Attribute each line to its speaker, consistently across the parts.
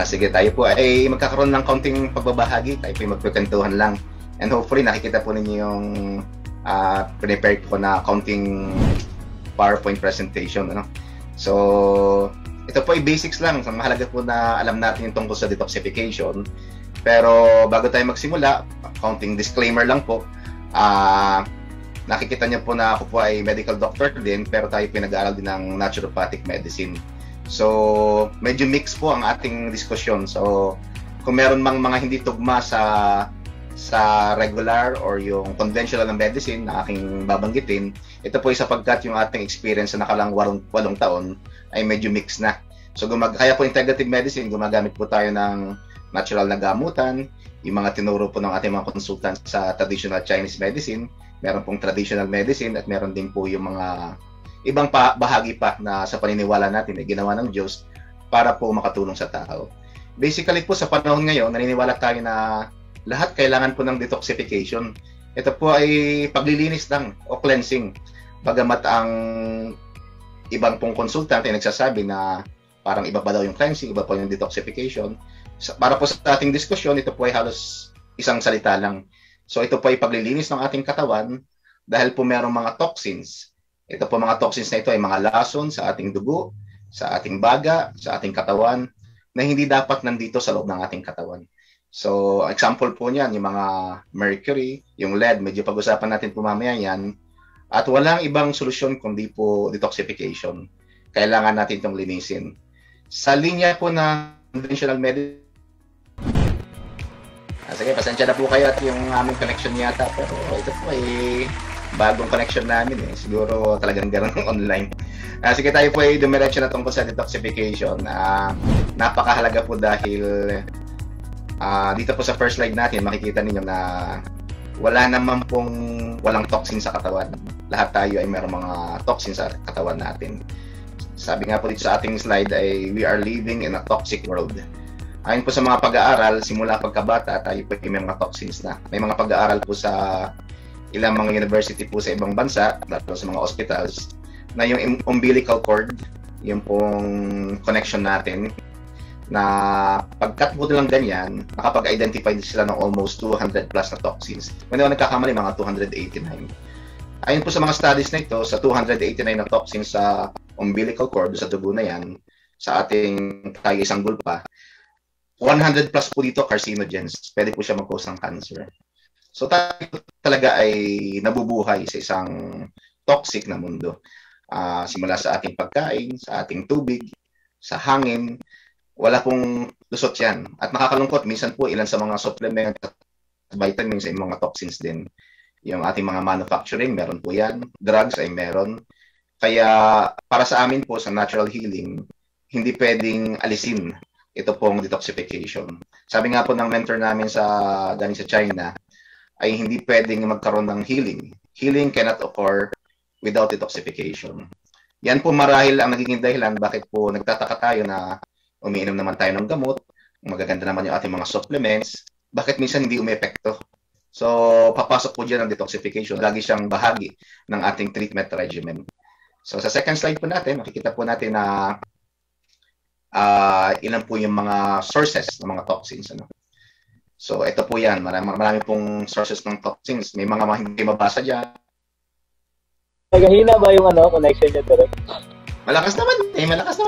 Speaker 1: Sige, tayo po ay magkakaroon ng kaunting pagbabahagi. Tayo po ay magkukwentuhan lang. And hopefully, nakikita po ninyo yung prepare ko na kaunting PowerPoint presentation. Ano? So, ito po ay basics lang. So, mahalaga po na alam natin yung tungkol sa detoxification. Pero bago tayo magsimula, kaunting disclaimer lang po. Nakikita niyo po na ako po ay medical doctor din, pero tayo pinag-aaral din ng naturopathic medicine. So, medyo mix po ang ating diskusyon. So, kung meron mang mga hindi tugma sa regular or yung conventional na medicine na aking babanggitin, ito po ay sapagkat yung ating experience sa nakalang 8 taon ay medyo mix na. So, kaya po integrative medicine, gumagamit po tayo ng natural na gamutan, yung mga tinuro po ng ating mga consultants sa traditional Chinese medicine, meron pong traditional medicine at meron din po yung mga ibang bahagi pa na sa paniniwala natin ay ginawa ng Diyos para po makatulong sa tao. Basically po sa panahon ngayon, naniniwala tayo na lahat kailangan po ng detoxification. Ito po ay paglilinis lang o cleansing. Bagamat ang ibang pong consultant ay nagsasabi na parang iba pa daw yung cleansing, iba pa yung detoxification. Para po sa ating diskusyon, ito po ay halos isang salita lang. So ito po ay paglilinis ng ating katawan dahil po merong mga toxins. Ito po mga toxins na ito ay mga lason sa ating dugo, sa ating baga, sa ating katawan na hindi dapat nandito sa loob ng ating katawan. So, example po niyan, yung mga mercury, yung lead, medyo pag-usapan natin po mamaya yan. At walang ibang solusyon kundi po detoxification. Kailangan natin itong linisin. Sa linya po na conventional medicine, sige, pasensya na po kayo at yung aming connection yata, pero ito po ay bagong connection namin eh. Siguro talagang gano'n online. Sige, tayo po ay dumiretso na tungkol sa detoxification. Napakahalaga po dahil dito po sa first slide natin, makikita niyo na wala naman pong walang toxin sa katawan. Lahat tayo ay mayroong mga toxin sa katawan natin. Sabi nga po dito sa ating slide ay we are living in a toxic world. Ayon po sa mga pag-aaral, simula pagkabata, tayo po ay may mga toxins na. May mga pag-aaral po sa ilang mga university po sa ibang bansa, lalo sa mga hospitals, na yung umbilical cord, yung pong connection natin, na pagkat po nilang ganyan, nakapag-identify sila ng almost 200 plus na toxins. Kung hindi nagkakamali, mga 289. Ayon po sa mga studies na ito, sa 289 na toxins sa umbilical cord, sa dugo na yan, sa ating tayo sanggol pa, 100 plus po dito carcinogens. Pwede po siya mag-cause ng cancer. So tayo talaga ay nabubuhay sa isang toxic na mundo. Simula sa ating pagkain, sa ating tubig, sa hangin, wala pong lusot yan. At nakakalungkot, minsan po ilan sa mga supplement at vitamins ay mga toxins din. Yung ating mga manufacturing, meron po yan. Drugs ay meron. Kaya para sa amin po sa natural healing, hindi pwedeng alisin ito pong detoxification. Sabi nga po ng mentor namin galing sa China, ay hindi pwedeng magkaroon ng healing. Healing cannot occur without detoxification. Yan po marahil ang nagiging dahilan bakit po nagtataka tayo na umiinom naman tayo ng gamot, magaganda naman yung ating mga supplements, bakit minsan hindi umepekto? So, papasok po dyan ang detoxification. Lagi siyang bahagi ng ating treatment regimen. So, sa second slide po natin, makikita po natin na ilan po yung mga sources ng mga toxins. Ano? So, ito po yan. Marami pong sources ng toxins. May mga hindi mabasa dyan.
Speaker 2: Nagahina ba yung connection niya direct?
Speaker 1: Malakas naman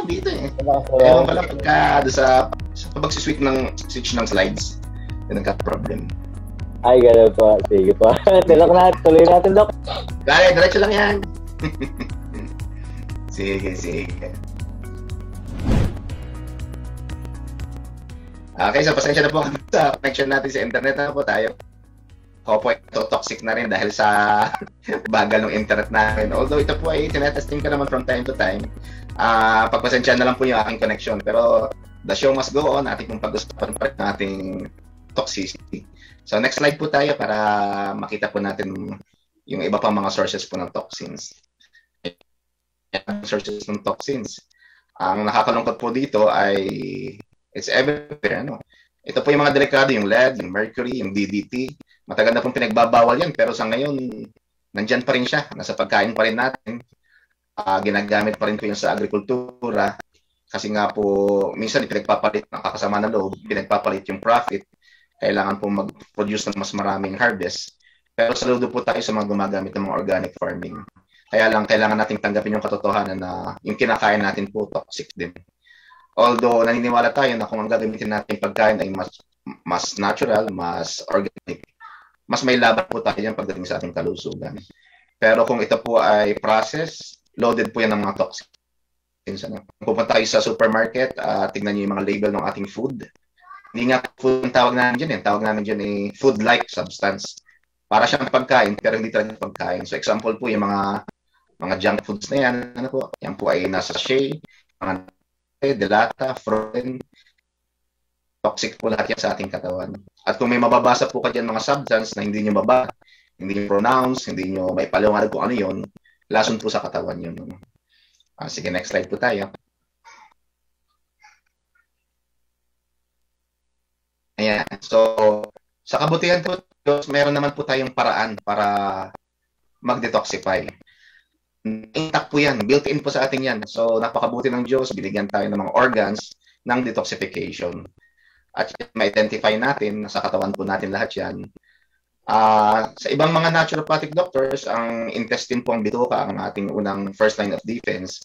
Speaker 1: dito eh. Ewan ko lang pagka sa pag-switch ng slides, yun nagka-problem.
Speaker 2: Ay, gano'n po. Sige po. Tuloy natin, Doc.
Speaker 1: Kaya, diretso lang yan. Sige. Okay, so pasensya na po sa connection natin sa internet na po tayo. Ako po ito toxic na rin dahil sa bagal ng internet namin. Although ito po ay tinetesting ka naman from time to time. Pagpasensya na lang po yung aking connection. Pero the show must go on. Ating pong pag-usapan pa rin ng ating toxicity. So next slide po tayo para makita po natin yung iba pang mga sources po ng toxins. Sources ng toxins. Ang nakakalungkot po dito ay it's everywhere. Ito po yung mga delikado, yung lead, yung mercury, yung DDT. Matagal na pong pinagbabawal yan, pero sa ngayon, nandyan pa rin siya. Nasa pagkain pa rin natin. Ginagamit pa rin po yun sa agrikultura. Kasi nga po, minsan pinagpapalit, nakakasama na loob, pinagpapalit yung profit. Kailangan po mag-produce ng mas maraming harvest. Pero saludo po tayo sa mga gumagamit ng mga organic farming. Kaya lang, kailangan nating tanggapin yung katotohanan na yung kinakain natin po toxic din. Although, naniniwala tayo na kung ang gagamitin natin pagkain ay mas natural, mas organic, mas may laban po tayo yan pagdating sa ating kalusugan. Pero kung ito po ay process, loaded po yan ng mga toxins. Kung pupunta tayo sa supermarket, tignan niyo yung mga label ng ating food. Hindi nga food ang tawag namin dyan. Tawag namin dyan ay food-like substance. Para siyang pagkain, pero hindi talaga pagkain. So example po, yung mga junk foods na yan, ano po, yan po ay nasa sachet, mga delata, frozen, toxic po lahat yan sa ating katawan. At kung may mababasa po ka dyan mga substance na hindi nyo mabasa, hindi nyo pronounce, hindi nyo may paliwanag kung ano yun, lason po sa katawan yun. Sige, next slide po tayo. Ayan. So, sa kabutihan po, meron naman po tayong paraan para mag-detoxify. Intact po yan. Built-in po sa ating yan. So, napakabuti ng Diyos. Binigyan tayo ng mga organs ng detoxification. At ma-identify natin, sa katawan po natin lahat yan. Sa ibang mga naturopathic doctors, ang intestine po ang bituka, ang ating unang first line of defense.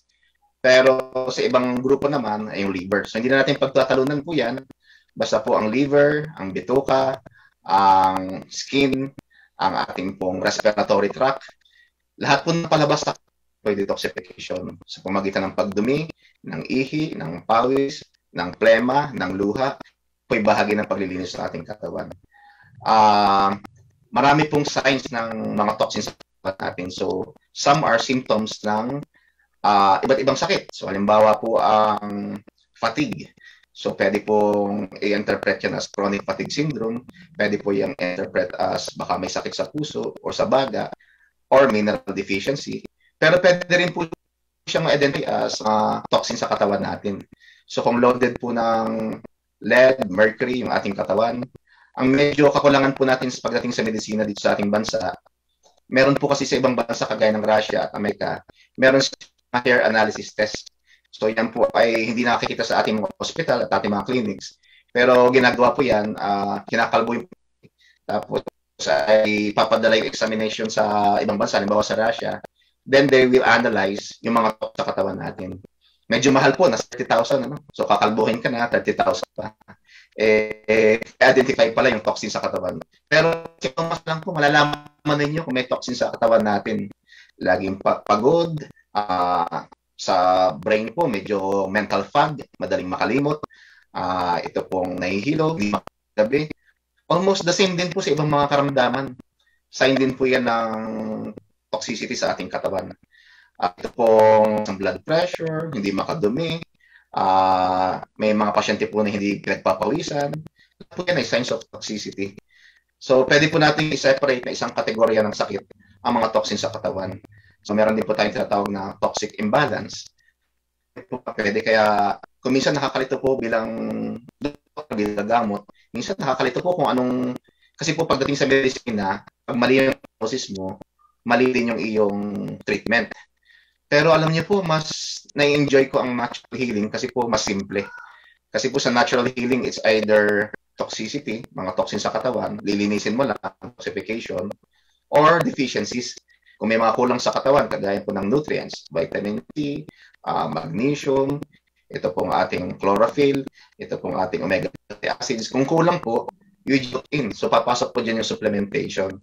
Speaker 1: Pero sa ibang grupo naman ay yung liver. So, hindi na natin pagtatalunan po yan. Basta po ang liver, ang bituka, ang skin, ang ating pong respiratory tract. Lahat po napalabas na po detoxification sa pamagitan ng pagdumi, ng ihi, ng pawis, ng plema, ng luha, po'y bahagi ng paglilinis sa ating katawan. Marami pong signs ng mga toxins sa katawan natin. So, some are symptoms ng iba't ibang sakit. So, halimbawa po ang fatigue. So, pwede pong i-interpret yan as chronic fatigue syndrome. Pwede po yung interpret as baka may sakit sa puso or sa baga or mineral deficiency. Pero pwede rin po siyang ma-identify as toxin sa katawan natin. So, kung loaded po ng lead, mercury, yung ating katawan, ang medyo kakulangan po natin sa pagdating sa medisina dito sa ating bansa, meron po kasi sa ibang bansa kagaya ng Russia at Amerika, meron hair analysis test. So yan po ay hindi nakikita sa ating mga hospital at ating mga clinics. Pero ginagawa po yan, kinakalbo yung tapos ay papadala yung examination sa ibang bansa, halimbawa sa Russia, then they will analyze yung mga sa katawan natin. Medyo mahal po, nasa 30,000. Ano? So kakalbuhin ka na, 30,000 pa. Identify pala yung toxin sa katawan. Pero mas lang po, malalaman ninyo kung may toxin sa katawan natin. Laging pagod, sa brain po, medyo mental fog, madaling makalimot. Ito pong nahihilo, di makagabi. Almost the same din po sa ibang mga karamdaman. Sign din po yan ng toxicity sa ating katawan. Ito pong blood pressure, hindi makadumi. May mga pasyente po na hindi pinagpapawisan. Ito po yan ay signs of toxicity. So, pwede po natin i-separate na isang kategorya ng sakit ang mga toxins sa katawan. So, meron din po tayong tinatawag na toxic imbalance. Pwede kaya, kung minsan nakakalito po bilang gamot, minsan nakakalito po kung anong, kasi po pagdating sa medisina, pag mali yung process mo, mali din yung iyong treatment. Pero alam niyo po, mas na-enjoy ko ang natural healing kasi po mas simple. Kasi po sa natural healing, it's either toxicity, mga toxins sa katawan, lilinisin mo lang, toxification, or deficiencies. Kung may mga kulang sa katawan, kagaya po ng nutrients, vitamin C, magnesium, ito pong ating chlorophyll, ito pong ating omega acids. Kung kulang po, you inject in. So, papasok po dyan yung supplementation.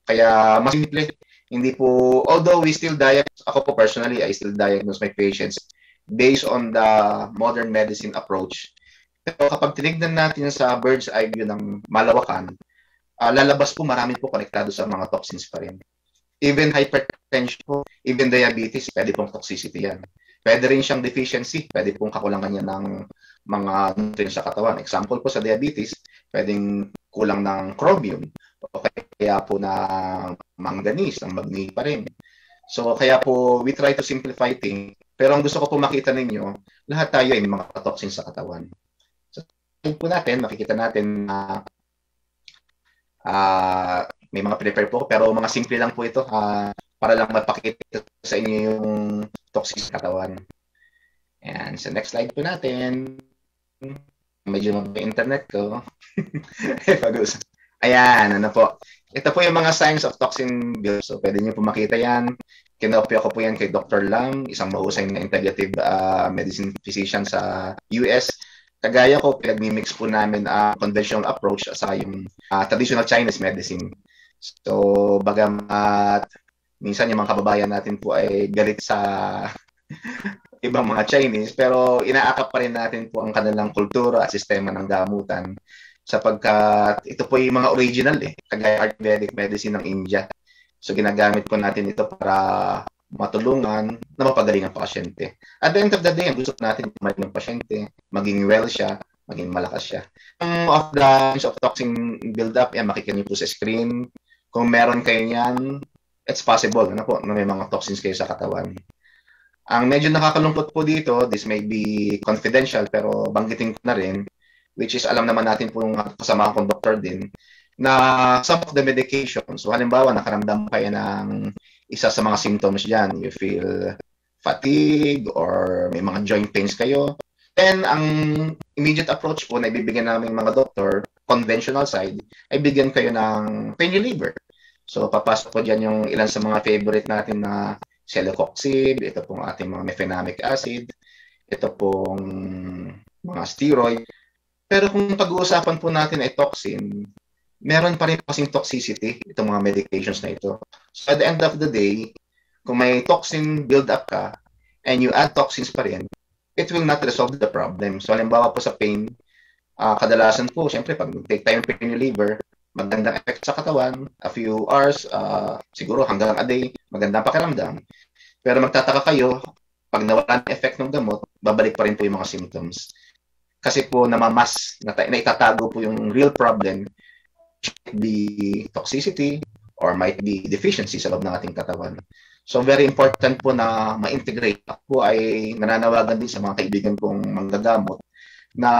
Speaker 1: Kaya, mas simple. Hindi po, although we still diagnose, ako po personally, I still diagnose my patients based on the modern medicine approach. Pero kapag tinignan natin sa bird's eye view ng malawakan, lalabas po marami po konektado sa mga toxins pa rin. Even hypertension po, even diabetes, pwede pong toxicity yan. Pwede rin siyang deficiency, pwede pong kakulangan niya ng mga nutrients sa katawan. Example po sa diabetes, pwedeng kulang ng chromium, o kaya po na manganese, ang magnesium pa rin. So, kaya po, we try to simplify things. Pero ang gusto ko po makita ninyo, lahat tayo ay may mga toxins sa katawan. So, po natin, makikita natin na may mga prepare po, pero mga simple lang po ito para lang mapakita sa inyo yung toxic sa katawan. Ayan, sa next slide po natin. Medyo mag-internet ko. Pag-usap. Ayan, ano po. Ito po yung mga signs of toxin buildup. So, pwede niyo po makita yan. Kinopya ko po yan kay Dr. Lam, isang mahusay na integrative medicine physician sa US. Kagaya ko, pinag-mix po namin ang conventional approach sa yung traditional Chinese medicine. So, bagamat minsan yung mga kababayan natin po ay galit sa ibang mga Chinese, pero inaakap pa rin natin po ang kanilang kultura at sistema ng gamutan sapagkat ito po yung mga original kagaya Ayurvedic medicine ng India. So ginagamit po natin ito para matulungan na mapagaling ang pasyente. At the end of the day, ang gusto natin kumain ng pasyente, maging well siya, maging malakas siya. Of the of toxin build-up, yan, makikita niyo po sa screen. Kung meron kayo niyan, it's possible na may mga toxins kayo sa katawan. Ang medyo nakakalungkot po dito, this may be confidential, pero banggitin ko na rin, which is alam naman natin po yung kasama kong doktor din, na some of the medications, so halimbawa nakaramdam kayo ng isa sa mga symptoms dyan, you feel fatigue or may mga joint pains kayo, then ang immediate approach po na ibibigyan namin mga doktor, conventional side, ay bigyan kayo ng pain reliever. So papasok po dyan yung ilan sa mga favorite natin na celecoxib, ito pong ating mga mefenamic acid, ito pong mga steroid. Pero kung pag-uusapan po natin ay toxin, meron pa rin kasing toxicity itong mga medications na ito. So at the end of the day, kung may toxin build up ka and you add toxins pa rin, it will not resolve the problem. So halimbawa po sa pain, kadalasan po, syempre pag take tayo ng pain reliever, magandang effect sa katawan, a few hours, siguro hanggang a day, magandang pakiramdam. Pero magtataka kayo, pag nawala ng effect ng gamot, babalik pa rin po yung mga symptoms. Kasi po namamas, na itatago po yung real problem, might be toxicity or might be deficiency sa loob ng ating katawan. So very important po na ma-integrate. Ako ay nananawagan din sa mga kaibigan kong manggagamot na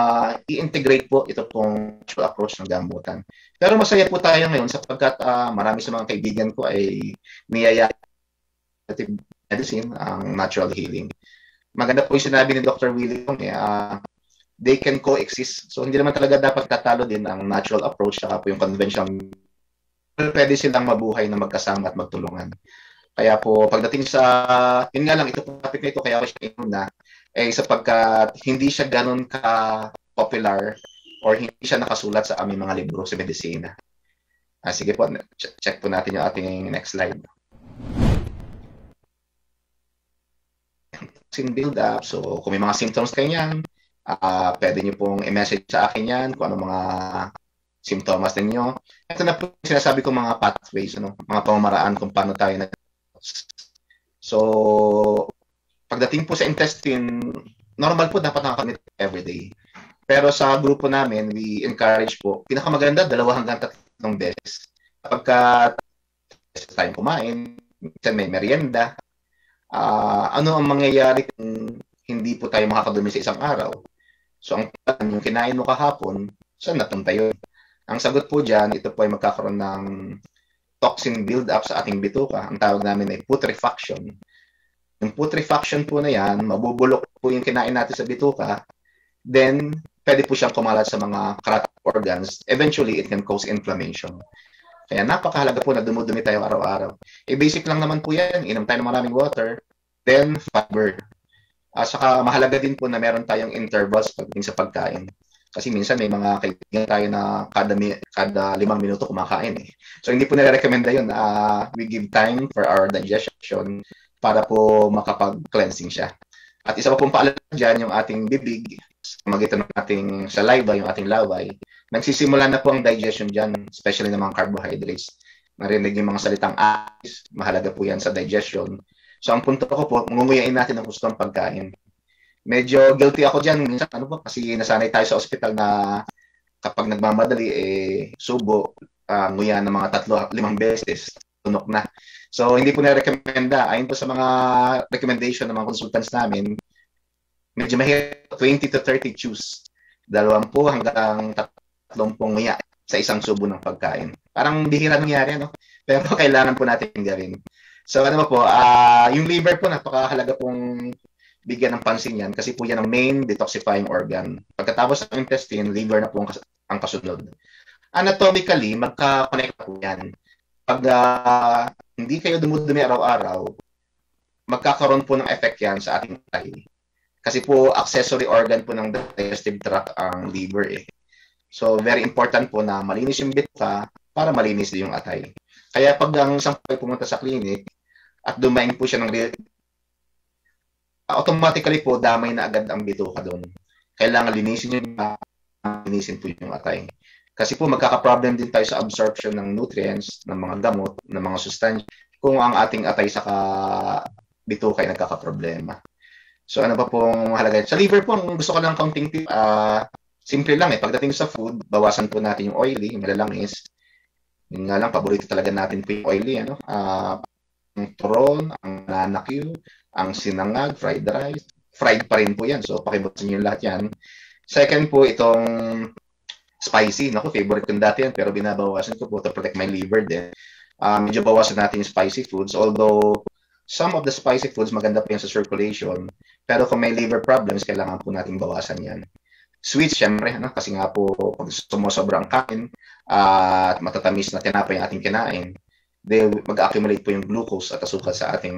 Speaker 1: i-integrate po ito pong approach ng gamutan. Pero masaya po tayo ngayon sapagkat marami sa mga kaibigan ko ay niyaya medicine, ang natural healing. Maganda po yung sinabi ni Dr. William, they can coexist. So hindi naman talaga dapat tatalo din ang natural approach saka po yung conventional. Pwede silang mabuhay na magkasama at magtulungan. Kaya po pagdating sa, yun nga lang, ito po topic na ito, kaya ako siya inuna, sapagkat hindi siya ganun ka-popular or hindi siya nakasulat sa aming mga libro sa medisina. Sige po, check po natin yung ating next slide. Build up. So kung may mga symptoms kayo yan, pwede nyo pong i-message sa akin yan kung ano mga simptomas ninyo. Ito na po sinasabi ko mga pathways, mga pamamaraan kung paano tayo So, pagdating po sa intestine, normal po dapat nakakamit everyday. Pero sa grupo namin, we encourage po, pinakamaganda, 2 hanggang 3 beses. Kapag tayong kumain, minsan may merienda, ano ang mangyayari kung hindi po tayo makakadumi sa isang araw? So, ang yung kinain mo kahapon, saan napunta yun? Ang sagot po dyan, ito po ay magkakaroon ng toxin build-up sa ating bituka. Ang tawag namin ay putrefaction. Yung putrefaction po na yan, mabubulok po yung kinain natin sa bituka, then pwede po siyang kumalat sa mga carotid organs. Eventually, it can cause inflammation. Kaya napakahalaga po na dumudumi tayo araw-araw. Basic lang naman po yan. Inom tayo ng maraming water, then fiber. Saka mahalaga din po na meron tayong intervals pagdating sa pagkain. Kasi minsan may mga kaibigan tayo na kada 5 minuto kumakain. So hindi po nire-recommenda yun. We give time for our digestion para po makapag-cleansing siya. At isa pa pong paalala dyan, yung ating bibig, magitan ng ating saliva, yung ating laway, nagsisimula na po ang digestion dyan, especially ng mga carbohydrates. Narinig yung mga salitang ice, mahalaga po yan sa digestion. So ang punto ko po, ngunguyain natin ang gusto ng pagkain. Medyo guilty ako dyan, minsan kasi nasanay tayo sa ospital na kapag nagmamadali, subo, nguya ng mga 3-5 beses, tunok na. So hindi po na-recommenda. Ayon po sa mga recommendation ng mga consultants namin, medyo mahirap 20 to 30 chews. 20 hanggang 30 nguya sa isang subo ng pagkain. Parang bihira nangyari, pero kailangan po natin gawin. So ano po, yung liver po, napakahalaga pong bigyan ng pansin yan kasi po yan ang main detoxifying organ. Pagkatapos ng intestine, liver na po ang kasunod. Anatomically, magka-connect po yan. Pag hindi kayo dumudumi araw-araw, magkakaroon po ng effect yan sa ating atay. Kasi po, accessory organ po ng digestive tract ang liver eh. So, very important po na malinis yung bita para malinis din yung atay. Kaya pag ang isang pumunta sa clinic at dumaing po siya ng automatically po damay na agad ang bituka doon. Kailangan linisin po yung atay. Kasi po magkaka-problem din tayo sa absorption ng nutrients, ng mga gamot, ng mga sustansya kung ang ating atay sa bituka ay nagkaka-problema. So ano pa pong mahalaga? Sa liver po, ang gusto ko lang counting tip, simple lang eh. Pagdating sa food, bawasan po natin yung oily, yung malalangis. Yun nga lang, paborito talaga natin po yung oily. Ang turon, ang nanakyu, ang sinangag, fried rice. Fried pa rin po yan. So pakibutin nyo lahat yan. Second po, itong spicy. Naku, favorite ko dati yan, pero binabawasan ko po to protect my liver din. Medyo bawasan natin yung spicy foods. Although, some of the spicy foods, maganda po yan sa circulation. Pero kung may liver problems, kailangan po natin bawasan yan. Sweets, syempre, kasi nga po, pag sumusobra ang kain at matatamis na tinapay ang ating kinain, mag-accumulate po yung glucose at asukal sa ating...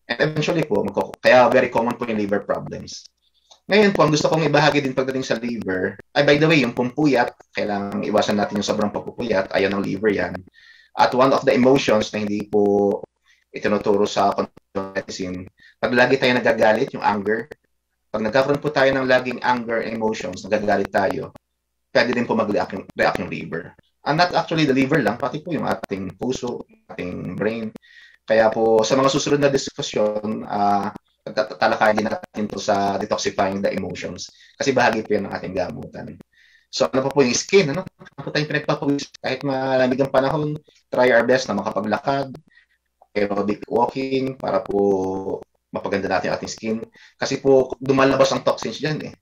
Speaker 1: And eventually po, kaya very common po yung liver problems. Ngayon po, ang gusto kong ibahagi din pagdating sa liver, ay by the way, yung pumpuyat, kailangan iwasan natin yung sobrang pagpupuyat, ayaw ng liver yan. At one of the emotions na hindi po itinuturo sa medicine, pag lagi tayo nagagalit, yung anger, pag nagkakaroon po tayo ng laging anger emotions, nagagalit tayo, pwede din po mag-react yung liver. And not actually the liver lang, pati po yung ating puso, ating brain. Kaya po, sa mga susunod na diskusyon, talakayan din natin to sa detoxifying the emotions. Kasi bahagi po yan ng ating gamutan. So, ano pa po yung skin? Ano po tayong pinagpapawis? Kahit malamig ang panahon, try our best na makapaglakad, aerobic walking, para po mapaganda natin yung ating skin. Kasi po, dumalabas ang toxins dyan eh.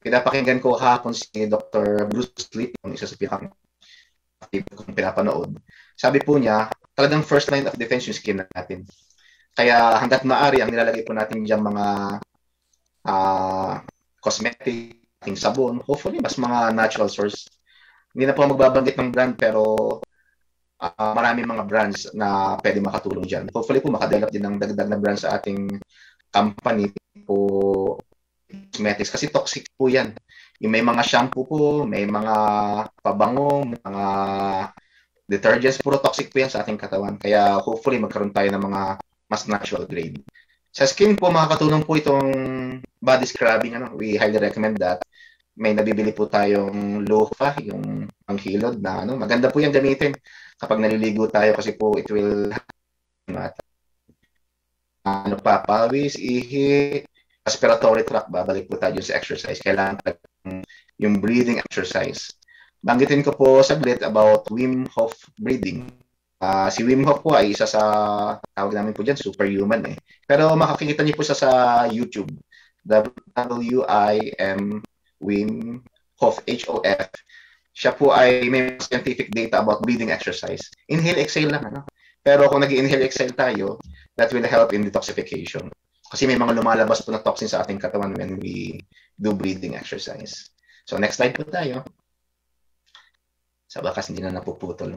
Speaker 1: Pinapakinggan ko hapon si Dr. Bruce Lee, yung isa sa pinapanood. Sabi po niya, talagang first line of defense yung skin natin. Kaya hanggat maaari, ang nilalagay po natin dyan mga cosmetic, ating sabon, hopefully mas mga natural source. Hindi na po magbabanggit ng brand, pero marami mga brands na pwede makatulong dyan. Hopefully po makadevelop din ng dagdag na brands sa ating company po cosmetics kasi toxic po yan. Yung may mga shampoo po, may mga pabango, mga detergents, puro toxic po yan sa ating katawan. Kaya hopefully magkaroon tayo ng mga mas natural grade. Sa skin po, makakatulong po itong body scrubbing. We highly recommend that. May nabibili po tayong loofah, yung panghilod na maganda po yan gamitin kapag naliligo tayo kasi po it will pawis, ihi, respiratory tract, babalik po tayo sa exercise. Kailangan yung breathing exercise. Banggitin ko po saglit about Wim Hof breathing. Si Wim Hof po ay isa sa tawag namin po dyan, superhuman eh. Pero makikita niyo po sa YouTube. W-I-M Wim Hof, H-O-F. Siya po ay may scientific data about breathing exercise. Inhale, exhale lang. Pero kung nag-inhale, exhale tayo, that will help in detoxification. Kasi may mga lumalabas po na toxins sa ating katawan when we do breathing exercise. So next slide po tayo. Sa bakas hindi na napuputol.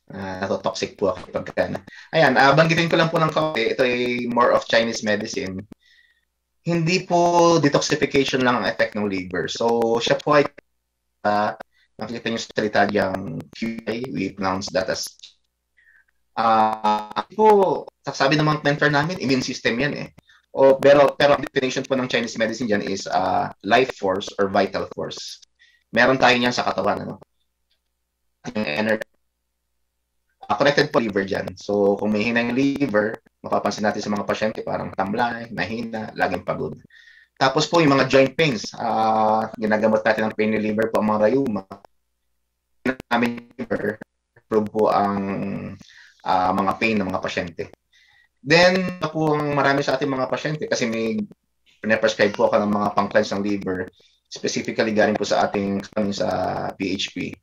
Speaker 1: Natotoxic po ako pagka. Ayan, banggitin ko lang po ng kaunti. Ito ay more of Chinese medicine. Hindi po detoxification lang ang effect ng liver. So, siya po ay nakikita niyo sa salita diyang QI, we pronounce that as po, sabi ng mga mentor namin, immune system yan eh. Pero ang definition po ng Chinese medicine dyan is life force or vital force. Meron tayo niyan sa katawan. Energy. Connected po liver dyan. So, kung may hina yung liver, mapapansin natin sa mga pasyente, parang tamlay, mahina, laging pagod. Tapos po, yung mga joint pains, ginagamot natin ng pain reliever po, ang mga rayuma. Namin liver, improve po ang mga pain ng mga pasyente. Then, po ang marami sa ating mga pasyente, kasi may pinaprescribe po ako ng mga pang-cleanse ng liver, specifically galing po sa ating sa PHP.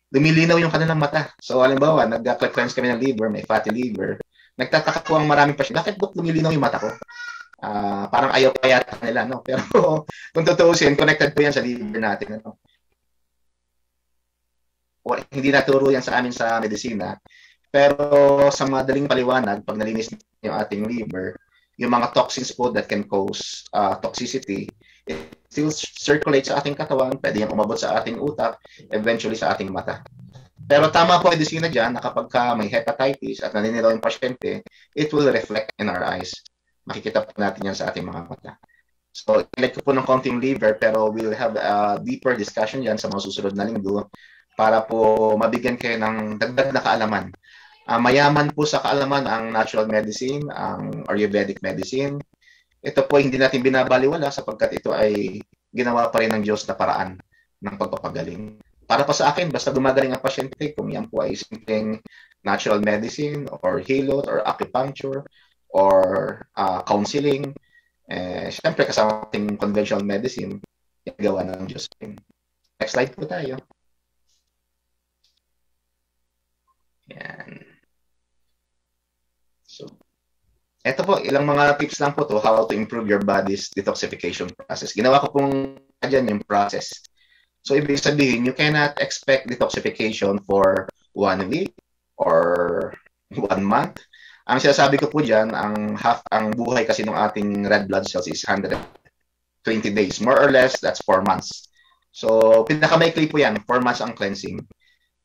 Speaker 1: Lumilinaw yung kanilang mata. So, halimbawa, nag-cleanse kami ng liver, may fatty liver. Nagtataka po ang maraming pasyente, bakit lumilinaw yung mata ko? Parang ayaw pa yata nila, no? Pero kung tutuusin, connected po yan sa liver natin. Ano? Hindi naturo yan sa amin sa medisina. Pero sa madaling paliwanag, pag nalinis yung ating liver, yung mga toxins po that can cause toxicity, it still circulates sa ating katawan, pwede yung umabot sa ating utak, eventually sa ating mata. Pero tama po ang medisina dyan na kapag may hepatitis at naninilaw yung pasyente, it will reflect in our eyes. Makikita po natin yan sa ating mga mata. So, ilike ko po ng konting liver, pero we'll have a deeper discussion yan sa mga susunod na linggo para po mabigyan kayo ng dagdag na kaalaman. Mayaman po sa kaalaman ang natural medicine, ang Ayurvedic medicine. Ito po hindi natin binabaliwala sapagkat ito ay ginawa pa rin ng Diyos na paraan ng pagpapagaling. Para pa sa akin, basta gumagaling ang pasyente, kung yan po ay simpleng natural medicine or hilot or acupuncture or counseling, syempre kasama ating conventional medicine, yung gawa ng Diyos. Next slide po tayo. Yan. So, ito po, ilang mga tips lang po to how to improve your body's detoxification process. Ginawa ko pong dyan yung process. So, ibig sabihin, you cannot expect detoxification for 1 week or 1 month. Ang sinasabi ko po dyan, ang buhay kasi ng ating red blood cells is 120 days. More or less, that's 4 months. So, pinakamaikli po yan, 4 months ang cleansing.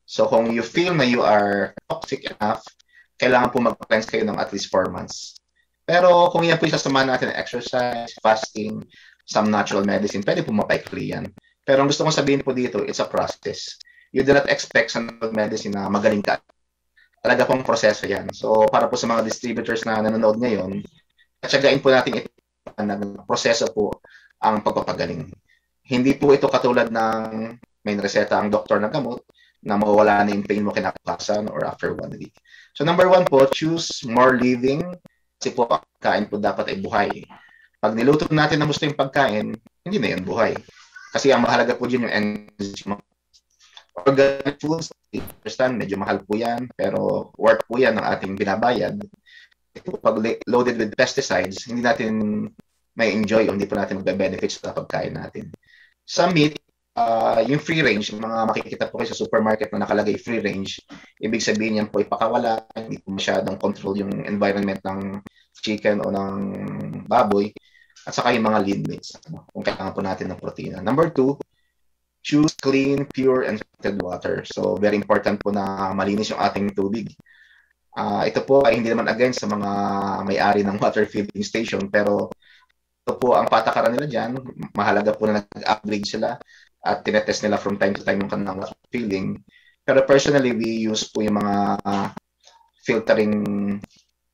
Speaker 1: So, kung you feel na you are toxic enough, kailangan po mag-cleanse kayo ng at least 4 months. Pero kung yan po isasama natin ng exercise, fasting, some natural medicine, pwede po mapaikli yan. Pero ang gusto kong sabihin po dito, it's a process. You do not expect sa natural medicine na magaling ka. Talaga pong proseso yan. So, para po sa mga distributors na nanonood ngayon, katsagain po natin ito na proseso po ang pagpapagaling. Hindi po ito katulad ng may reseta ang doktor na gamot na mawawala na yung pain mo kinakapasan or after 1 week. So, number 1 po, choose more living. Kasi po, ang pagkain po dapat ay buhay. Pag niluto natin na gusto yung pagkain, hindi na yan buhay. Kasi ang mahalaga po dyan yung enzyme. Organic foods, understand, medyo mahal po yan, pero worth po yan ng ating binabayad. Pag loaded with pesticides, hindi natin may enjoy o hindi po natin magbe-benefits sa pagkain natin. Sa meat, yung free range, mga makikita po kayo sa supermarket na nakalagay free range, ibig sabihin yan po ipakawala, hindi po masyadong control yung environment ng chicken o ng baboy, at saka yung mga lean meats, kung kailangan po natin ng protina. Number 2, choose clean, pure, and filtered water. So, very important po na malinis yung ating tubig. Ito po ay hindi naman against sa mga may-ari ng water filtering station, pero ito po ang patakaran nila dyan. Mahalaga po na nag-upgrade sila at tinetest nila from time to time yung kanilang water filtering. Pero personally, we use po yung mga filtering,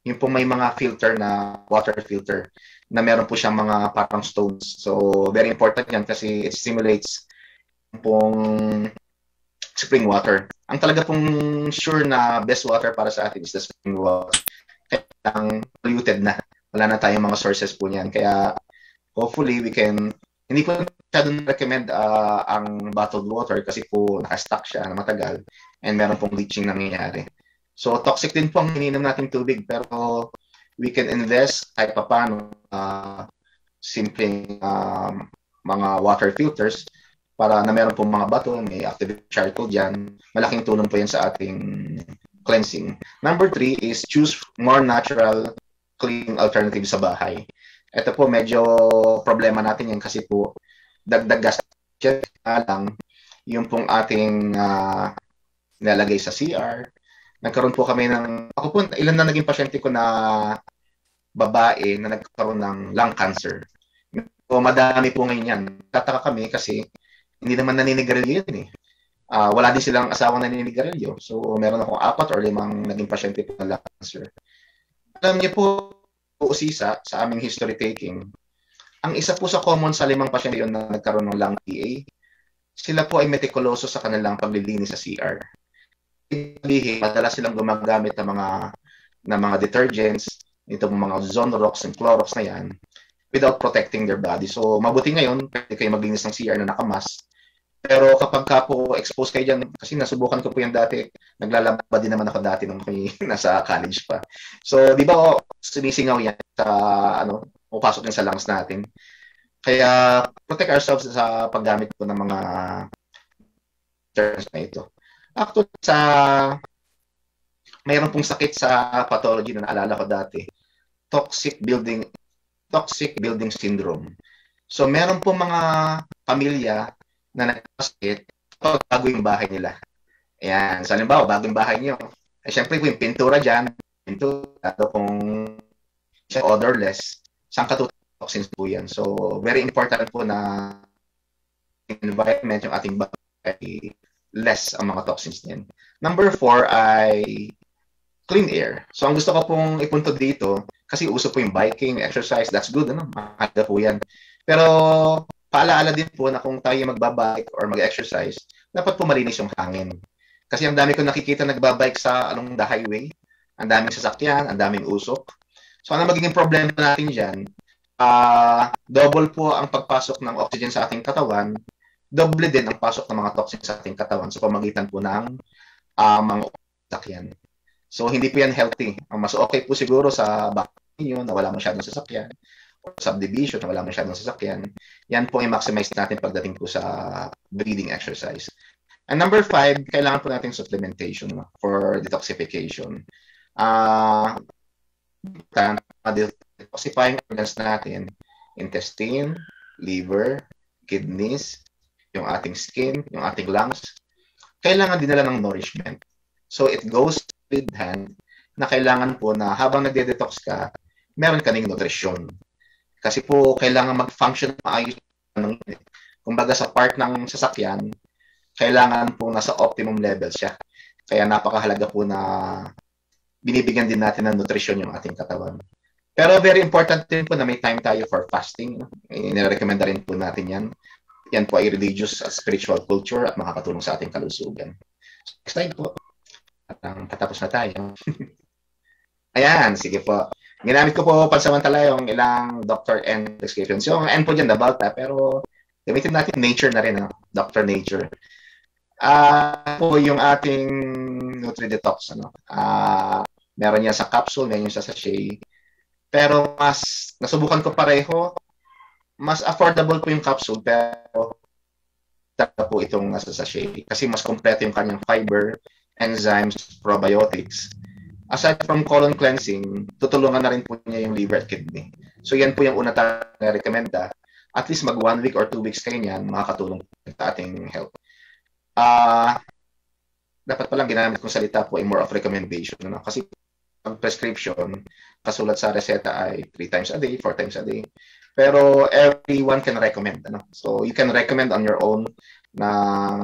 Speaker 1: yung po may mga filter na water filter na meron po siyang mga parang stones. So, very important yan kasi it stimulates pong spring water. Ang talaga pong sure na best water para sa atin is the spring water. Kaya polluted na. Wala na tayong mga sources po niyan. Kaya hopefully we can, hindi ko masyadong recommend ang bottled water kasi po nakastock siya na matagal and meron pong leaching nangyayari. So toxic din po ang ininom nating tubig pero we can invest kahit pa paano simpleng mga water filters para na meron pong mga bato, may active charcoal dyan. Malaking tulong po yan sa ating cleansing. Number 3 is choose more natural clean alternatives sa bahay. Ito po medyo problema natin yan kasi po dagdag gas lang yung pong ating nilalagay sa CR. Nagkaroon po kami ng, ako po, ilan na naging pasyente ko na babae na nagkaroon ng lung cancer. So, madami po ngayon yan. Tataka kami kasi hindi naman naninigarilyo yun eh. Wala din silang asawang naninigarilyo. So, meron akong 4 or 5 naging pasyente po na lung cancer. Alam niyo po, usisa sa aming history taking, ang isa po sa common sa 5 pasyente yun na nagkaroon ng lung PA, sila po ay meticuloso sa kanilang paglilinis sa CR. Sabihin, madalas silang gumagamit ng mga detergents, itong mga Zonrox and Clorox na yan, without protecting their body. So, mabuti ngayon, pwede kayo maglinis ng CR na nakamas. Pero kapag ka po expose kayo dyan, kasi nasubukan ko po yan dati, naglalaba din naman ako dati nung nasa college pa. So, di ba, sumisingaw yan sa, pupasok din sa lungs natin. Kaya protect ourselves sa paggamit po ng mga terms na ito. Actually, mayroon pong sakit sa pathology na naalala ko dati. Toxic building syndrome. So, meron po mga pamilya na nagkasakit pag bago yung bahay nila. Ayan. So, halimbawa, bago yung bahay niyo. Siyempre, kung yung pintura dyan, kung siya odorless, sangkatutak toxins po yan. So, very important po na environment yung ating bahay, less ang mga toxins din. Number 4 ay clean air. So, ang gusto ko pong ipunto dito, kasi uso po yung biking, exercise, that's good, ano? Mahalaga po yan. Pero, paalaala din po na kung tayo magbabike or mag-exercise, dapat po malinis yung hangin. Kasi ang dami ko nakikita nagbabike sa along the highway, ang daming sasakyan, ang daming usok. So, ano magiging problema natin dyan? Double po ang pagpasok ng oxygen sa ating katawan, double din ang pasok ng mga toxins sa ating katawan sa pamagitan po ng mga sasakyan. So, hindi po yan healthy. Ang mas okay po siguro sa bahay nyo na wala masyadong sasakyan o subdivision na wala masyadong sasakyan. Yan po i-maximize natin pagdating po sa breathing exercise. And number 5, kailangan po natin supplementation for detoxification. Detoxifying organs natin, intestine, liver, kidneys, yung ating skin, yung ating lungs, kailangan din nila ng nourishment. So, it goes with hand na kailangan po na habang nagde-detox ka, meron ka ng nutrisyon. Kasi po, kailangan mag-function maayos. Kumbaga sa part ng sasakyan, kailangan po nasa optimum level siya. Kaya napakahalaga po na binibigyan din natin ng nutrisyon yung ating katawan. Pero very important din po na may time tayo for fasting. Inirecommenda rin po natin yan. Yan po ay religious at spiritual culture at makakatulong sa ating kalusugan. Next slide po. At patapos na tayo. Ayan, sige po. Ginamit ko po pansamantala yung ilang Dr. N descriptions. Yung N po dyan, Balta, pero gamitin natin nature na rin, Dr. Nature. Po yung ating Nutri-Detox. Meron yan sa capsule, meron yan sa sachet. Pero mas, nasubukan ko pareho, mas affordable po yung capsule, pero po itong nasa sachet. Kasi mas kompleto yung kanyang fiber, enzymes, probiotics. Aside from colon cleansing, tutulungan na rin po niya yung liver at kidney. So yan po yung una tayo na-recommenda. At least mag 1 week or 2 weeks kayo niyan, makakatulong sa ating health. Dapat palang ginamit kong salita po ay more of recommendation. Kasi ang prescription, kasulat sa reseta ay 3 times a day, 4 times a day. Pero everyone can recommend. So you can recommend on your own ng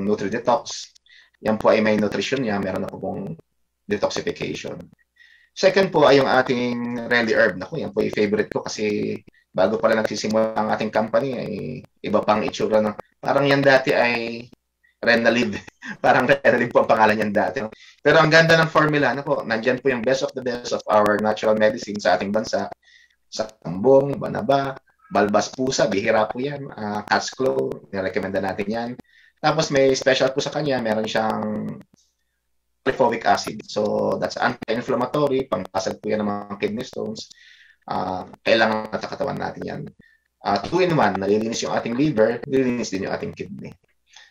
Speaker 1: Nutri-Detox. Yan po ay may nutrition niya. Meron na po pong detoxification. Second po ay yung ating Relly Herb. Naku, yan po yung favorite ko kasi bago pala nagsisimula ang ating company ay iba pang itsura. Parang yan dati ay Renalib. Parang Renalib po ang pangalan yan dati. Pero ang ganda ng formula. Naku, nandyan po yung best of the best of our natural medicine sa ating bansa. Sa Kambong, Banaba, Balbas Pusa, bihira po yan. Cat's Claw, nirecommenda natin yan. Tapos may special po sa kanya, meron siyang folic acid. So that's anti-inflammatory, pangpasag po yan ng mga kidney stones. Kailangan natakatawan natin yan. 2-in-1, nalilinis yung ating liver, nalilinis din yung ating kidney.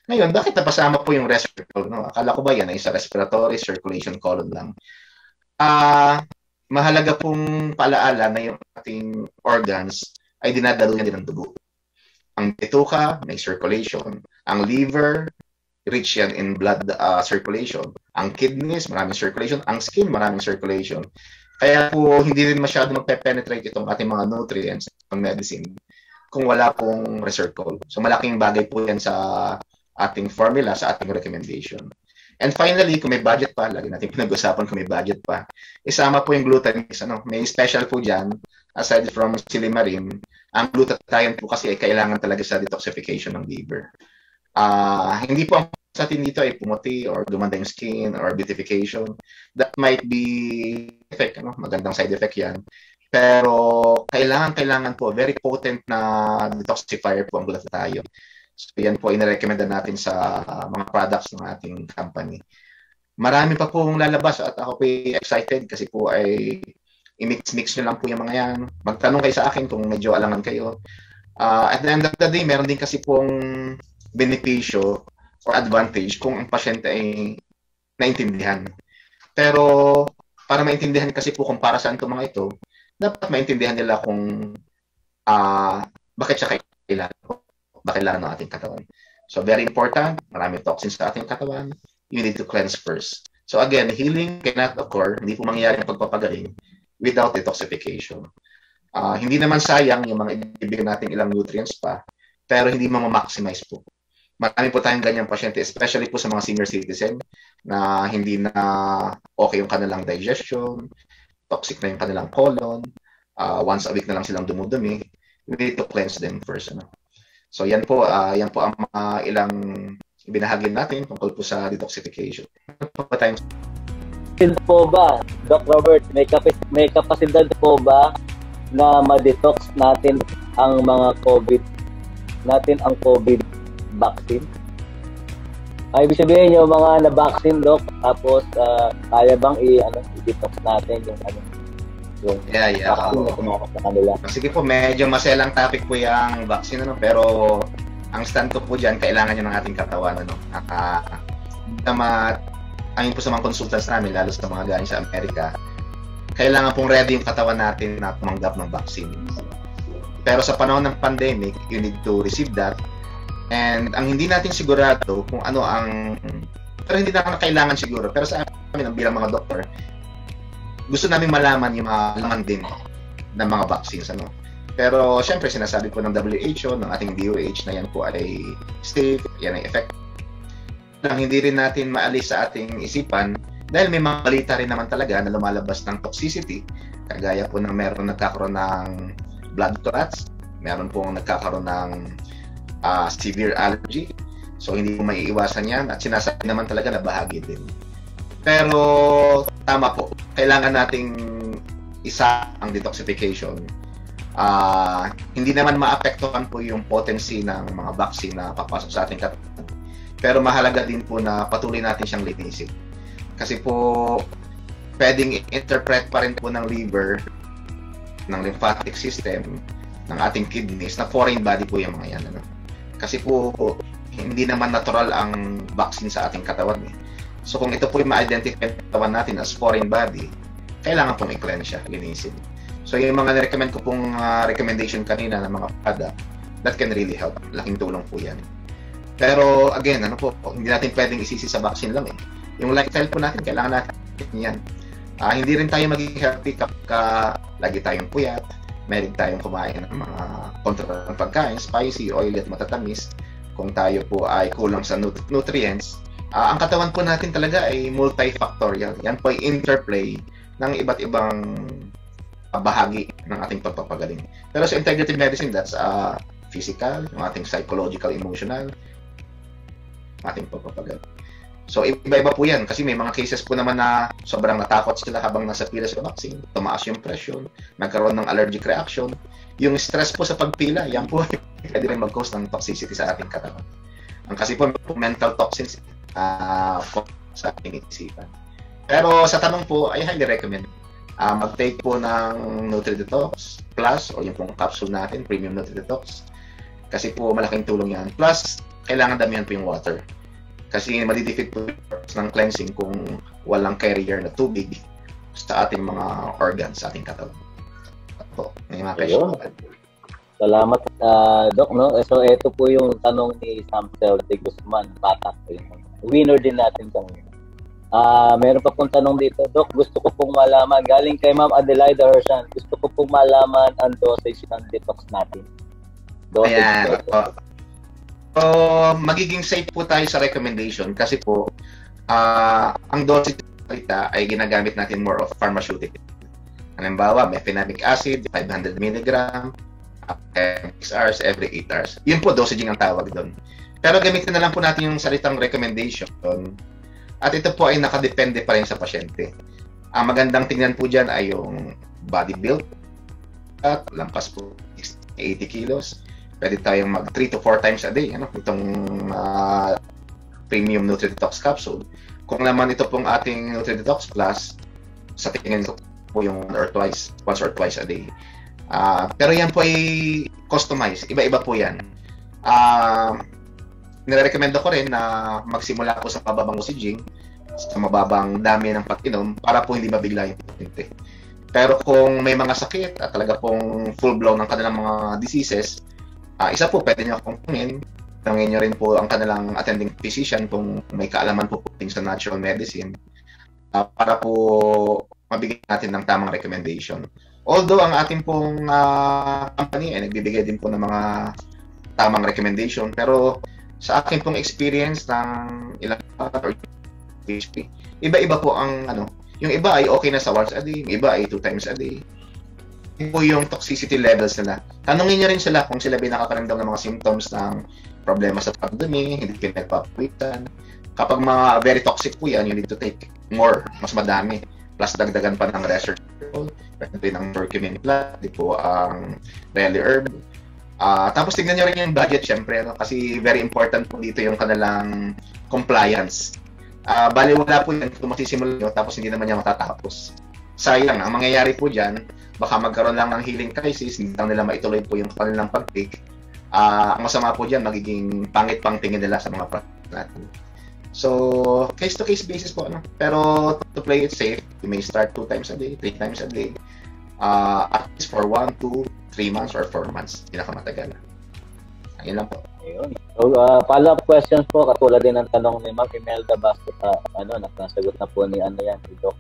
Speaker 1: Ngayon, bakit napasama po yung respiratory? Akala ko ba yan ay sa respiratory circulation colon lang? Mahalaga pong paalaala na yung ating organs ay dinadaluyan din ng dugo. Ang bituka, may circulation. Ang liver, rich yan in blood circulation. Ang kidneys, maraming circulation. Ang skin, maraming circulation. Kaya po, hindi rin masyado magpe-penetrate itong ating mga nutrients ng medicine kung wala pong recircle. So, malaking bagay po yan sa ating formula, sa ating recommendation. And finally, kung may budget pa, lagi natin pinag-usapan kung may budget pa, isama po yung glutamate. May special po dyan, aside from silimarin, ang glutathione po kasi ay kailangan talaga sa detoxification ng liver. Hindi po ang sa atin dito ay pumuti or gumanda yung skin or beautification. That might be effect, magandang side effect yan. Pero kailangan po, very potent na detoxifier po ang glutathione. So yan po inirecommenda natin sa mga products ng ating company. Marami pa pong lalabas at ako po excited kasi po ay i-mix nyo lang po yung mga yan. Magtanong kayo sa akin kung medyo alangan kayo. At the end of the day, meron din kasi pong benepisyo or advantage kung ang pasyente ay naintindihan. Pero para maintindihan kasi po kung para saan itong mga ito, dapat maintindihan nila kung bakit siya kailangan ng ating katawan. So very important, marami toxins sa ating katawan, you need to cleanse first. So again, healing cannot occur, hindi po mangyayari ang pagpapagaling without detoxification. Hindi naman sayang yung mga ibigay natin ilang nutrients pa, pero hindi ma-maximize po. Marami po tayong ganyang pasyente, especially po sa mga senior citizen na hindi na okay yung kanilang digestion, toxic na yung kanilang colon, once a week na lang silang dumudumi. We need to cleanse them first. So yan po ang ilang ibinahagi natin tungkol po sa detoxification.
Speaker 2: Po ba, Doc Robert, may kapasidad po ba na ma-detox natin ang mga COVID vaccine? Ay, ibig sabihin yung mga na-vaccine, Doc, tapos kaya bang i-detox natin yung vaccine na tumakas sa kanila? Sige
Speaker 1: po, medyo maselang topic po yung vaccine, pero ang stand ko po dyan, kailangan nyo ng ating katawan. Ayon po sa mga consultants namin, lalo sa mga galing sa Amerika, kailangan pong ready yung katawan natin na tumanggap ng vaccine. Pero sa panahon ng pandemic, you need to receive that. And ang hindi natin sigurado kung ano ang... Pero hindi na kailangan siguro. Pero sa amin, bilang mga doktor, gusto namin malaman yung mga laman din ng mga vaccines. Pero syempre, sinasabi po ng WHO, ng ating DOH, na yan po ay safe, yan ay effective. Hindi rin natin maalis sa ating isipan dahil may mga balita rin naman talaga na lumalabas ng toxicity. Kagaya po ng meron nagkakaroon ng blood clots, meron pong nagkakaroon ng severe allergy. So hindi po maiiwasan yan at sinasabi naman talaga na bahagi din. Pero tama po, kailangan nating isa ang detoxification. Hindi naman maapektuhan po yung potency ng mga vaccine na papasok sa ating katawan. Pero mahalaga din po na patuloy natin siyang linisin. Kasi po, pwedeng interpret pa rin po ng liver, ng lymphatic system, ng ating kidneys, na foreign body po yung mga yan. Kasi po, hindi naman natural ang vaccine sa ating katawan. So kung ito po yung ma-identify ng katawan natin as foreign body, kailangan pong i-cleanse siya, linisin. So yung mga recommend ko pong recommendation kanina ng mga product, that can really help. Laking tulong po yan. Pero again, hindi natin pwedeng isisi sa vaccine lang. Yung lifestyle po natin, kailangan natin yan. Hindi rin tayo maging healthy kapag lagi tayong puyat, meron tayong kumain ng mga kontrolong pagkain, spicy, oily at matatamis. Kung tayo po ay kulang sa nutrients, ang katawan po natin talaga ay multifactorial. Yan po ay interplay ng iba't ibang bahagi ng ating pagpapagaling. Pero sa integrative medicine, that's physical, yung ating psychological, emotional, ating pagpapagaling. So, iba-iba po yan kasi may mga cases po naman na sobrang natakot sila habang nasa pila sa vaccine, tumaas yung presyon, nagkaroon ng allergic reaction. Yung stress po sa pagpila, yan po pwede rin mag-cause ng toxicity sa ating katawan. Ang kasi po mental toxins sa ating isipan. Pero sa tanong po, I highly recommend mag-take po ng NutriDetox Plus o yung pong capsule natin, Premium NutriDetox. Kasi po malaking tulong yan. Plus, kailangan damihan po yung water. Kasi madidefeat po ng cleansing kung walang carrier na tubig sa ating mga organs, sa ating katawan. Po, may mga question.
Speaker 2: Salamat, Doc. So, ito po yung tanong ni Samsel de Guzman, Batak. Winner din natin kanina. Meron pa pong tanong dito, Doc, gusto ko pong malaman, galing kay Ma'am Adelaida Hersan, gusto ko pong malaman ang dosage ng detox natin.
Speaker 1: Ayan. So, magiging safe po tayo sa recommendation kasi po, ang dosage ay ginagamit natin more of pharmaceutical. Halimbawa, mefenamic acid, 500 mg, 6 hours every 8 hours. Yun po, dosaging ang tawag doon. Pero gamitin na lang po natin yung salitang recommendation. At ito po ay nakadepende pa rin sa pasyente. Ang magandang tingnan po dyan ay yung body build at lampas po 80 kilos. Pwede tayong mag 3 to 4 times a day. Itong Premium NutriDetox Capsule. Kung naman ito pong ating NutriDetox Plus, sa tingin ko, po yung once or twice a day. Pero yan po ay customized. Iba-iba po yan. Nire-recommend ko rin na magsimula po sa mababang oxygen, sa mababang dami ng pag-inom para po hindi mabigla yung pasyente. Pero kung may mga sakit at talaga pong full-blown ng kanilang mga diseases, isa po, pwede nyo kumpungin. Tangin nyo rin po ang kanilang attending physician kung may kaalaman po sa natural medicine para po mabigyan natin ng tamang recommendation. Although ang ating pong company ay nagbibigay din po ng mga tamang recommendation, pero sa akin pong experience ng ilang HP, iba-iba po ang yung iba ay okay na sa once a day, yung iba ay 2 times a day. Yun po yung toxicity levels nila. Tanungin niyo rin sila kung sila ba nakakaramdam ng mga symptoms ng problema sa pagdumi, hindi pinagpapawitan. Kapag mga very toxic po yan, you need to take more, mas madami. Plus dagdagan pa ng resveratrol, ng curcumin plant, di po ang belly herb. Tapos tignan nyo rin yung budget, syempre, kasi very important po dito yung kanilang compliance. Bali wala po yan kung masisimulan nyo tapos hindi naman niya matatapos. Sayang, ang mangyayari po dyan, baka magkaroon lang ng healing crisis, hindi lang nila maituloy po yung kanilang pag-take. Ang masama po dyan, magiging pangit pang tingin nila sa mga product natin. So, case-to-case basis po. Pero to play it safe, you may start 2 times a day, 3 times a day, at least for 1, 2, 3 months or 4 months. Pinakamatagal. Ayun lang po.
Speaker 2: Ayun. So, follow-up questions po, katulad din ng tanong ni Ma'am Imelda Bastos, nasagot na po ni si Doc.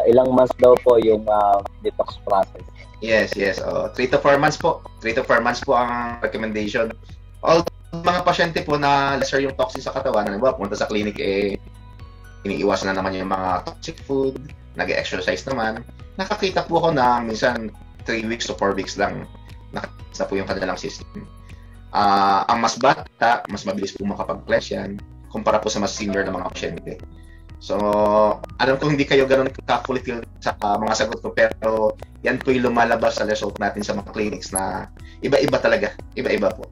Speaker 2: Ilang months daw po yung detox process?
Speaker 1: Yes. 3 to 4 months po. 3 to 4 months po ang recommendation. All mga pasyente po na lesser yung toxin sa katawan, punta sa clinic, iniiwasan na naman yung mga toxic food, nag-exercise naman. Nakakita po ako na minsan 3 weeks to 4 weeks lang nakakita po yung kanilang system. Ang mas bata, mas mabilis po makapag-cleanse yan kumpara po sa mas senior na mga pasyente. So, alam ko hindi kayo ganun ka-fully filled sa mga sagot ko, pero yan po yung lumalabas sa result natin sa mga clinics na iba-iba talaga. Iba-iba po.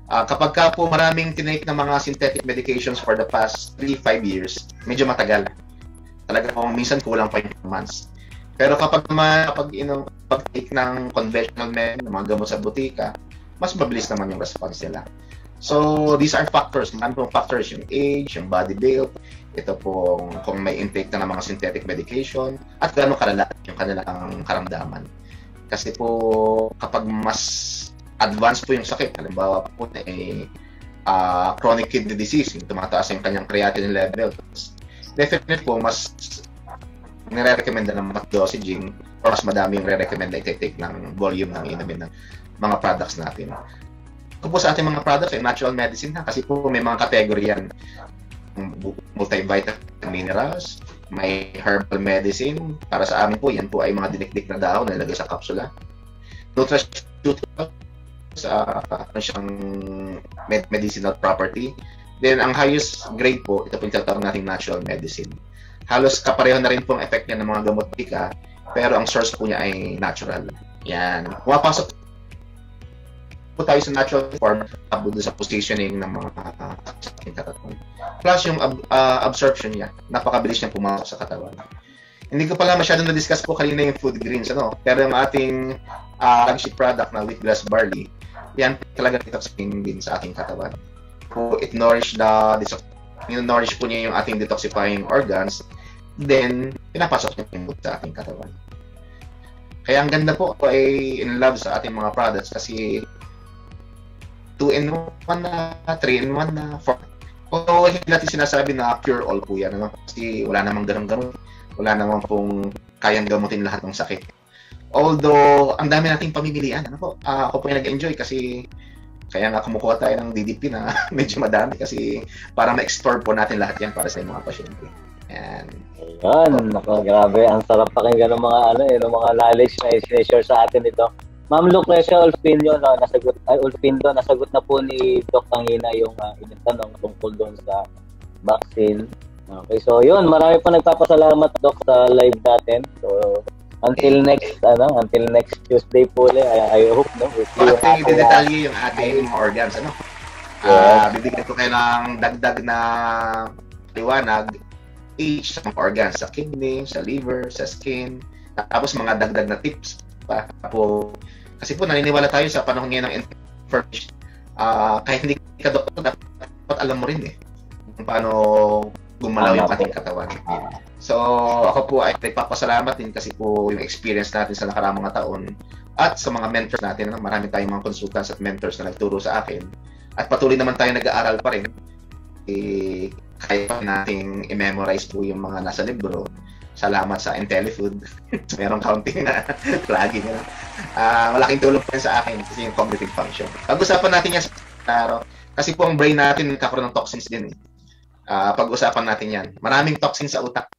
Speaker 1: Kapag ka po maraming tinake ng mga synthetic medications for the past 3-5 years, medyo matagal. Talaga po, minsan kulang pa yung months. Pero kapag pag-take ng conventional ng mga gamot sa butika, mas mabilis naman yung response nila. So, these are factors. Marami pong factors, yung age, yung body build, ito pong kung may intake na ng mga synthetic medication, at gano'ng kalala yung kanilang karamdaman. Kasi po, kapag mas advanced po yung sakit, halimbawa po chronic kidney disease, yung tumataas yung kanyang creatinine level, definitely po, mas nire-recommend na ng mas dosaging or mas madami yung re-recommend na i-take ng volume ng inumin ng mga products natin. Kung po sa ating mga products ay natural medicine kasi po may mga category yan. Multivitamin minerals, may herbal medicine. Para sa amin po, yan po ay mga dinikdik na dahon na nilagay sa kapsula. Nutraceuticals, siyang medicinal property. Then, ang highest grade po, ito po yung tinatawag nating natural medicine. Halos kapareho na rin po ang effect niya ng mga gamot pika, pero ang source po niya ay natural. Yan. Pumapasok po tayo sa natural form doon sa positioning ng mga katawan. Plus yung absorption niya, napakabilis niya pumasok sa katawan. Hindi ko pala masyadong na-discuss po kanina yung food greens, pero yung ating flagship product na wheatgrass barley, yan talaga detoxifying din sa ating katawan. So, it nourish po niya yung ating detoxifying organs, then pinapasok niya yung food sa ating katawan. Kaya ang ganda po, ako ay in love sa ating mga products kasi 2-in-1 na, 3-in-1 na, 4. O hindi natin sinasabi na cure all po yan, kasi wala namang ganun-ganun. Wala namang pong kayang gamutin lahat ng sakit. Although, ang dami nating pamimilian. Ako po yung nag-enjoy kasi kaya nga kumukuha tayo ng DDP na medyo madami kasi para ma-explore po natin lahat yan para sa mga pasyente. Yan.
Speaker 2: Ayan, grabe. Ang sarap pakinggan ng mga ng mga knowledge na i-share sa atin ito. Ma'am Lucrecia Olpindo, nasagot na po ni Doc Tangina yung inyong tanong tungkol doon sa vaccine. Okay, so yun, marami pa nagpapasalamat Doc sa live natin. So until next Tuesday po ulit, I hope
Speaker 1: we'll see you. Ating i-detalye yung ating mga organs, bibigyan ko kayo ng dagdag na liwanag each sa mga organs, sa kidney, sa liver, sa skin, Tapos mga dagdag na tips pa po. Kasi po naniniwala tayo sa panahon ngayon ng information. Kahit hindi ka doktor, dapat alam mo rin kung paano gumalaw yung ating katawan. So, ako po ay nagpapasalamat din kasi po yung experience natin sa nakaraang mga taon at sa mga mentors natin. Marami tayong mga consultants at mentors na nagturo sa akin. At patuloy naman tayo nag-aaral pa rin. Kaya pa nating i-memorize po yung mga nasa libro. Salamat sa IntelliFood. Merong counting na lagi na. Malaking tulong po sa akin kasi yung cognitive function. Pag-usapan natin yan sa araw. Kasi po ang brain natin nagkakaroon ng toxins din. Pag-usapan natin yan. Maraming toxins sa utak.